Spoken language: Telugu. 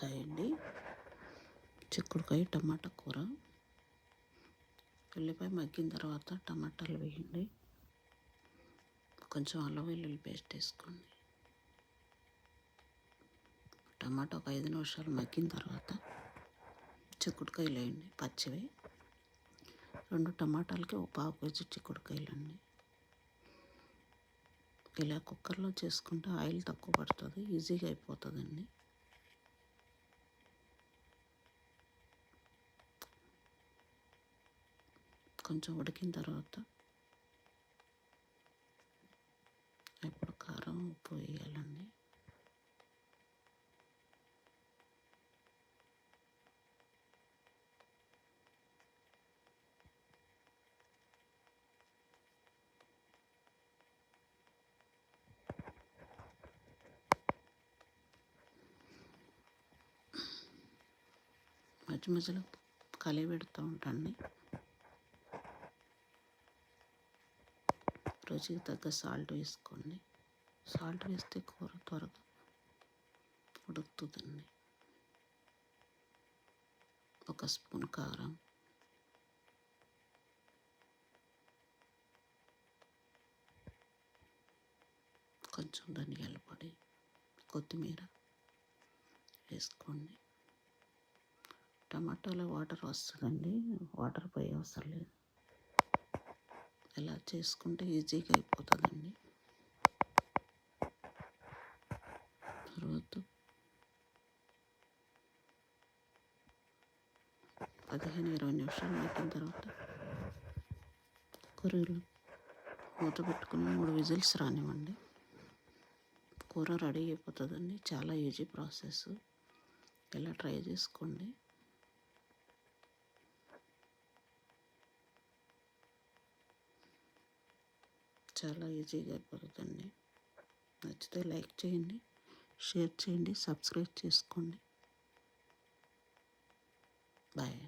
చిక్కుడుకాయ అండి. చిక్కుడుకాయ టమాటా కూర. ఉల్లిపాయ మగ్గిన తర్వాత టమాటాలు వేయండి. కొంచెం అల్లం వెల్లుల్లి పేస్ట్ వేసుకోండి. టమాటా ఒక 5 నిమిషాలు మగ్గిన తర్వాత చిక్కుడుకాయలు వేయండి పచ్చివి. 2 టమాటాలకి ఒక పావు కేజీ చిక్కుడుకాయలు అండి. ఇలా కుక్కర్లో చేసుకుంటే ఆయిల్ తక్కువ పడుతుంది, ఈజీగా అయిపోతుందండి. కొంచెం ఉడికిన తర్వాత ఇప్పుడు కారం ఉప్పు వేయాలండి. మధ్య మధ్యలో కలిపి పెడుతూ ఉంటాండి. రుచికి తగ్గ సాల్ట్ వేసుకోండి. సాల్ట్ వేస్తే కూర త్వరగా ఉడుకుతుందండి. 1 స్పూన్ కారం, కొంచెం ధనియాల పొడి, కొత్తిమీర వేసుకోండి. టమాటాలో వాటర్ వస్తుందండి, వాటర్ పోయే అవసరం లేదు. ఇలా చేసుకుంటే ఈజీగా అయిపోతుందండి. తర్వాత 15-20 నిమిషాలు మగ్గిన తర్వాత కూరలు మూత పెట్టుకుని 3 విజిల్స్ రానివ్వండి. కూర రెడీ అయిపోతుందండి. చాలా ఈజీ ప్రాసెస్. ఇలా ట్రై చేసుకోండి. చాలా ఈజీగా అయిపోతుందండి. నచ్చితే లైక్ చేయండి, షేర్ చేయండి, సబ్స్క్రైబ్ చేసుకోండి. బాయ్.